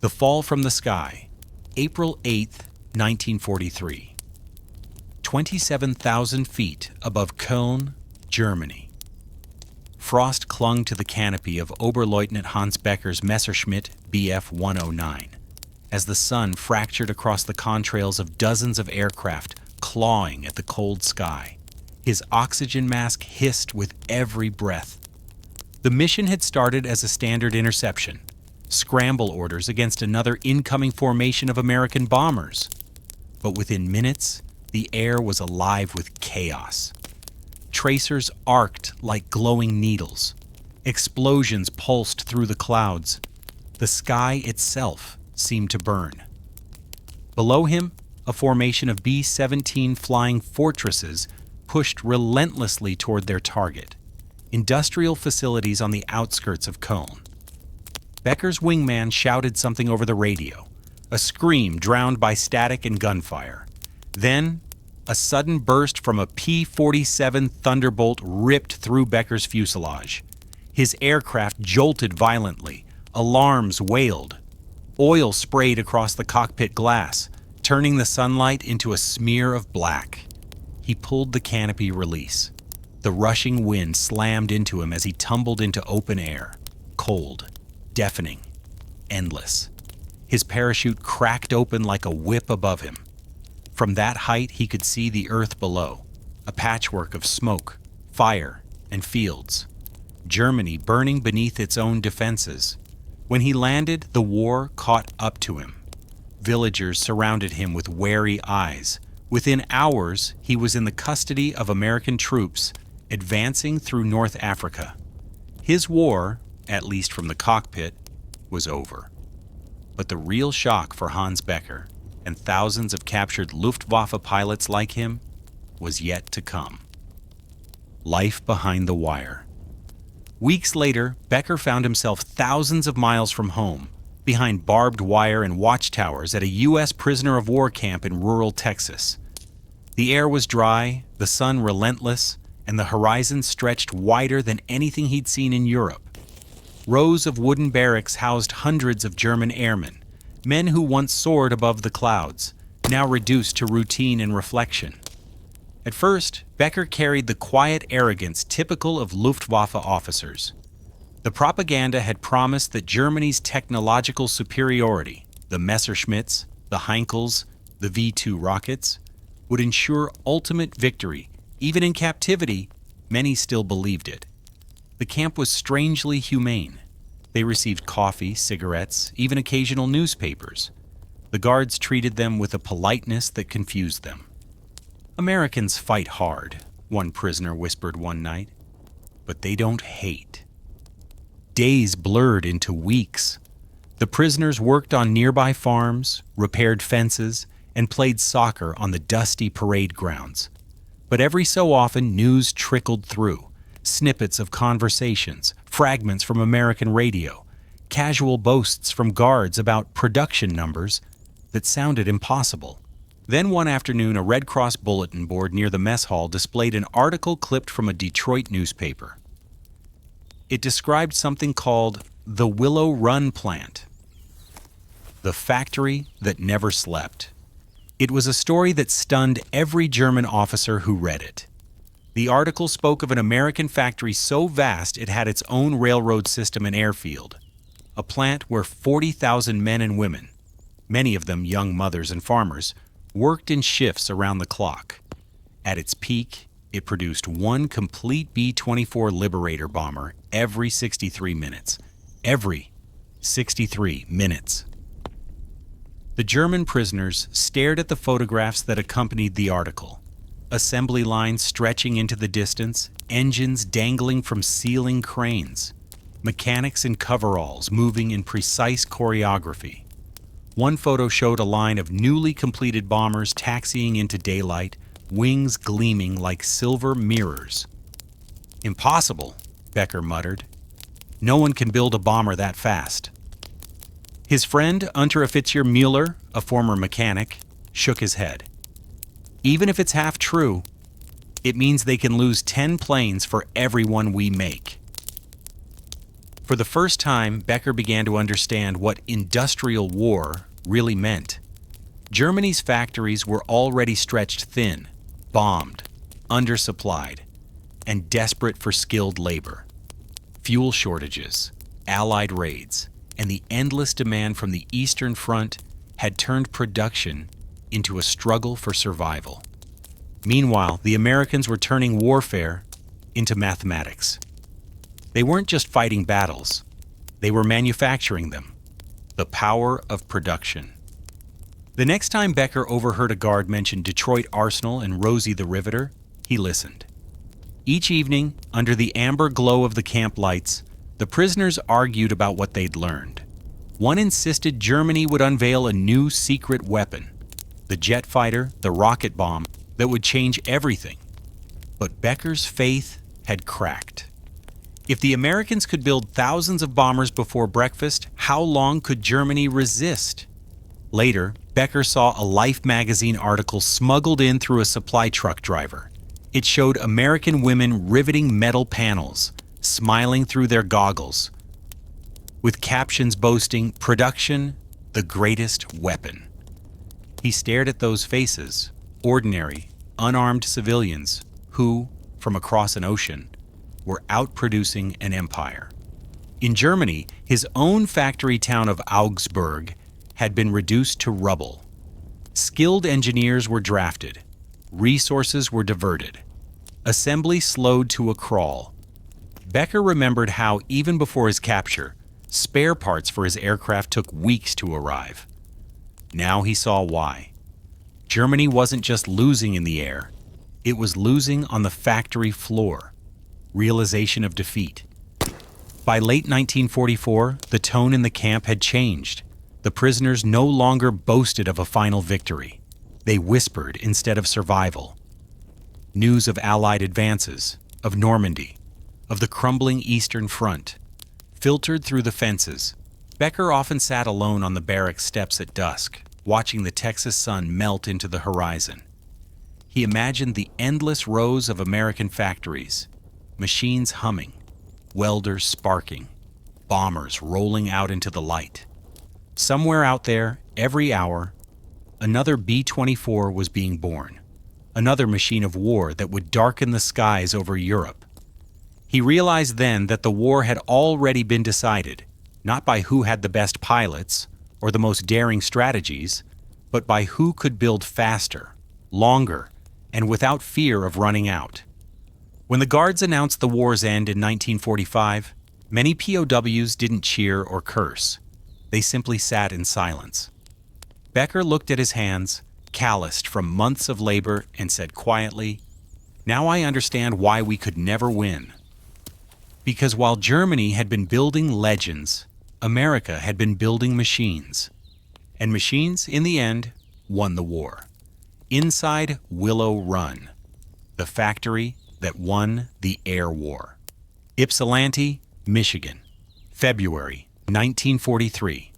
The Fall from the Sky, April 8, 1943. 27,000 feet above Köln, Germany. Frost clung to the canopy of Oberleutnant Hans Becker's Messerschmitt Bf 109 as the sun fractured across the contrails of dozens of aircraft clawing at the cold sky. His oxygen mask hissed with every breath. The mission had started as a standard interception, scramble orders against another incoming formation of American bombers. But within minutes, the air was alive with chaos. Tracers arced like glowing needles. Explosions pulsed through the clouds. The sky itself seemed to burn. Below him, a formation of B-17 flying fortresses pushed relentlessly toward their target, industrial facilities on the outskirts of Köln. Becker's wingman shouted something over the radio, a scream drowned by static and gunfire. Then, a sudden burst from a P-47 Thunderbolt ripped through Becker's fuselage. His aircraft jolted violently. Alarms wailed. Oil sprayed across the cockpit glass, turning the sunlight into a smear of black. He pulled the canopy release. The rushing wind slammed into him as he tumbled into open air, cold, deafening, endless. His parachute cracked open like a whip above him. From that height, he could see the earth below, a patchwork of smoke, fire, and fields. Germany burning beneath its own defenses. When he landed, the war caught up to him. Villagers surrounded him with wary eyes. Within hours, he was in the custody of American troops, advancing through North Africa. His war, at least from the cockpit, was over. But the real shock for Hans Becker, and thousands of captured Luftwaffe pilots like him, was yet to come. Life behind the wire. Weeks later, Becker found himself thousands of miles from home, behind barbed wire and watchtowers at a U.S. prisoner of war camp in rural Texas. The air was dry, the sun relentless, and the horizon stretched wider than anything he'd seen in Europe. Rows of wooden barracks housed hundreds of German airmen, men who once soared above the clouds, now reduced to routine and reflection. At first, Becker carried the quiet arrogance typical of Luftwaffe officers. The propaganda had promised that Germany's technological superiority, the Messerschmitts, the Heinkels, the V-2 rockets, would ensure ultimate victory. Even in captivity, many still believed it. The camp was strangely humane. They received coffee, cigarettes, even occasional newspapers. The guards treated them with a politeness that confused them. "Americans fight hard," one prisoner whispered one night, "but they don't hate." Days blurred into weeks. The prisoners worked on nearby farms, repaired fences, and played soccer on the dusty parade grounds. But every so often, news trickled through. Snippets of conversations, fragments from American radio, casual boasts from guards about production numbers that sounded impossible. Then one afternoon, a Red Cross bulletin board near the mess hall displayed an article clipped from a Detroit newspaper. It described something called the Willow Run plant, the factory that never slept. It was a story that stunned every German officer who read it. The article spoke of an American factory so vast it had its own railroad system and airfield, a plant where 40,000 men and women, many of them young mothers and farmers, worked in shifts around the clock. At its peak, it produced one complete B-24 Liberator bomber every 63 minutes. Every 63 minutes. The German prisoners stared at the photographs that accompanied the article. Assembly lines stretching into the distance, engines dangling from ceiling cranes, mechanics in coveralls moving in precise choreography. One photo showed a line of newly completed bombers taxiing into daylight, wings gleaming like silver mirrors. "Impossible," Becker muttered. "No one can build a bomber that fast." His friend, Unteroffizier Mueller, a former mechanic, shook his head. "Even if it's half true, it means they can lose 10 planes for every one we make." For the first time, Becker began to understand what industrial war really meant. Germany's factories were already stretched thin, bombed, undersupplied, and desperate for skilled labor. Fuel shortages, Allied raids, and the endless demand from the Eastern Front had turned production into a struggle for survival. Meanwhile, the Americans were turning warfare into mathematics. They weren't just fighting battles, they were manufacturing them. The power of production. The next time Becker overheard a guard mention Detroit Arsenal and Rosie the Riveter, he listened. Each evening, under the amber glow of the camp lights, the prisoners argued about what they'd learned. One insisted Germany would unveil a new secret weapon, the jet fighter, the rocket bomb, that would change everything. But Becker's faith had cracked. If the Americans could build thousands of bombers before breakfast, how long could Germany resist? Later, Becker saw a Life magazine article smuggled in through a supply truck driver. It showed American women riveting metal panels, smiling through their goggles, with captions boasting, "Production, the greatest weapon." He stared at those faces, ordinary, unarmed civilians who, from across an ocean, were outproducing an empire. In Germany, his own factory town of Augsburg had been reduced to rubble. Skilled engineers were drafted. Resources were diverted. Assembly slowed to a crawl. Becker remembered how, even before his capture, spare parts for his aircraft took weeks to arrive. Now he saw why. Germany wasn't just losing in the air, it was losing on the factory floor. Realization of defeat. By late 1944, the tone in the camp had changed. The prisoners no longer boasted of a final victory. They whispered instead of survival. News of Allied advances, of Normandy, of the crumbling Eastern Front, filtered through the fences. Becker often sat alone on the barracks steps at dusk, watching the Texas sun melt into the horizon. He imagined the endless rows of American factories, machines humming, welders sparking, bombers rolling out into the light. Somewhere out there, every hour, another B-24 was being born, another machine of war that would darken the skies over Europe. He realized then that the war had already been decided, not by who had the best pilots or the most daring strategies, but by who could build faster, longer, and without fear of running out. When the Guards announced the war's end in 1945, many POWs didn't cheer or curse. They simply sat in silence. Becker looked at his hands, calloused from months of labor, and said quietly, "Now I understand why we could never win." Because while Germany had been building legends, America had been building machines. And machines, in the end, won the war. Inside Willow Run, the factory that won the air war. Ypsilanti, Michigan, February 1943.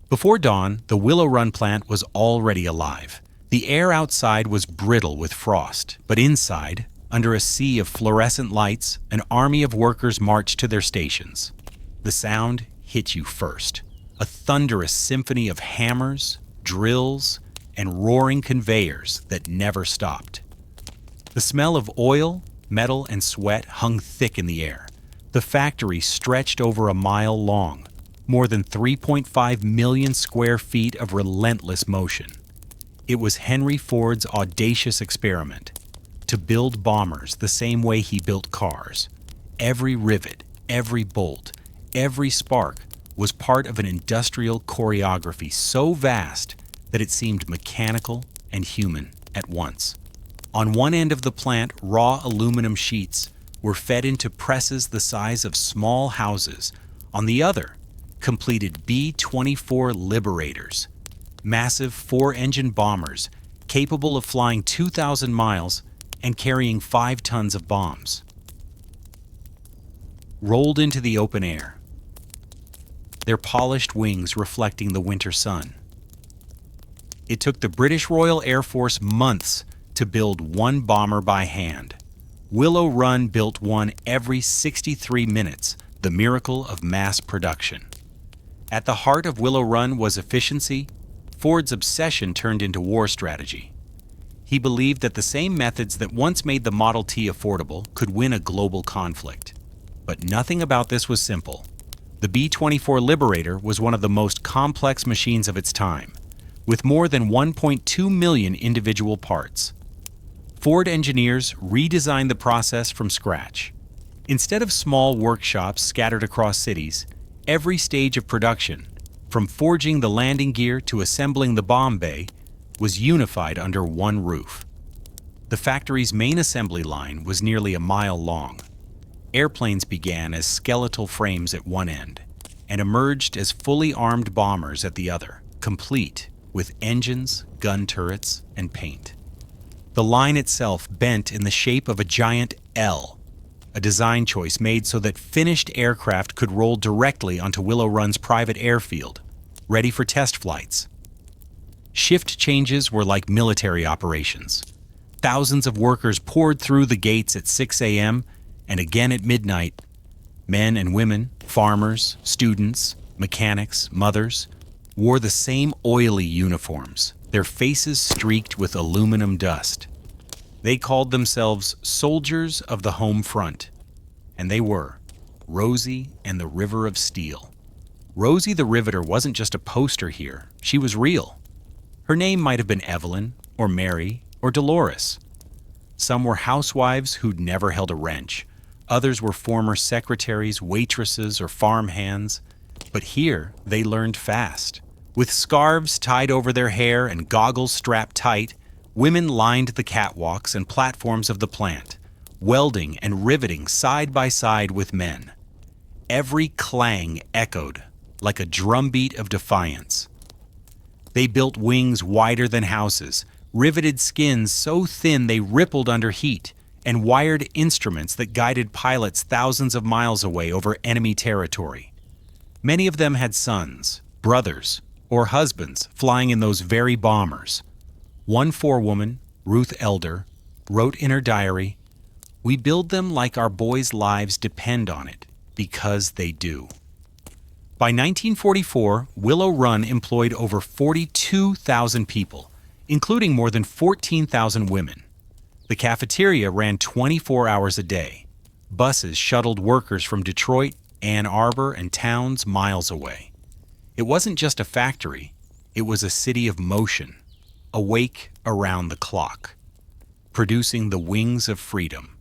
Before dawn, the Willow Run plant was already alive. The air outside was brittle with frost, but inside, under a sea of fluorescent lights, an army of workers marched to their stations. The sound hit you first, a thunderous symphony of hammers, drills, and roaring conveyors that never stopped. The smell of oil, metal, and sweat hung thick in the air. The factory stretched over a mile long, more than 3.5 million square feet of relentless motion. It was Henry Ford's audacious experiment to build bombers the same way he built cars. Every rivet, every bolt, every spark was part of an industrial choreography so vast that it seemed mechanical and human at once. On one end of the plant, raw aluminum sheets were fed into presses the size of small houses. On the other, completed B-24 Liberators, massive four-engine bombers capable of flying 2,000 miles and carrying 5 tons of bombs. Rolled into the open air, their polished wings reflecting the winter sun. It took the British Royal Air Force months to build one bomber by hand. Willow Run built one every 63 minutes, the miracle of mass production. At the heart of Willow Run was efficiency. Ford's obsession turned into war strategy. He believed that the same methods that once made the Model T affordable could win a global conflict. But nothing about this was simple. The B-24 Liberator was one of the most complex machines of its time, with more than 1.2 million individual parts. Ford engineers redesigned the process from scratch. Instead of small workshops scattered across cities, every stage of production, from forging the landing gear to assembling the bomb bay, was unified under one roof. The factory's main assembly line was nearly a mile long. Airplanes began as skeletal frames at one end and emerged as fully armed bombers at the other, complete with engines, gun turrets, and paint. The line itself bent in the shape of a giant L, a design choice made so that finished aircraft could roll directly onto Willow Run's private airfield, ready for test flights. Shift changes were like military operations. Thousands of workers poured through the gates at 6 a.m. and again at midnight. Men and women, farmers, students, mechanics, mothers, wore the same oily uniforms, their faces streaked with aluminum dust. They called themselves soldiers of the home front, and they were Rosie and the River of Steel. Rosie the Riveter wasn't just a poster here, she was real. Her name might have been Evelyn, or Mary, or Dolores. Some were housewives who'd never held a wrench. Others were former secretaries, waitresses, or farm hands. But here, they learned fast. With scarves tied over their hair and goggles strapped tight, women lined the catwalks and platforms of the plant, welding and riveting side by side with men. Every clang echoed like a drumbeat of defiance. They built wings wider than houses, riveted skins so thin they rippled under heat, and wired instruments that guided pilots thousands of miles away over enemy territory. Many of them had sons, brothers, or husbands flying in those very bombers. One forewoman, Ruth Elder, wrote in her diary, "We build them like our boys' lives depend on it, because they do." By 1944, Willow Run employed over 42,000 people, including more than 14,000 women. The cafeteria ran 24 hours a day. Buses shuttled workers from Detroit, Ann Arbor, and towns miles away. It wasn't just a factory, it was a city of motion, awake around the clock, producing the wings of freedom.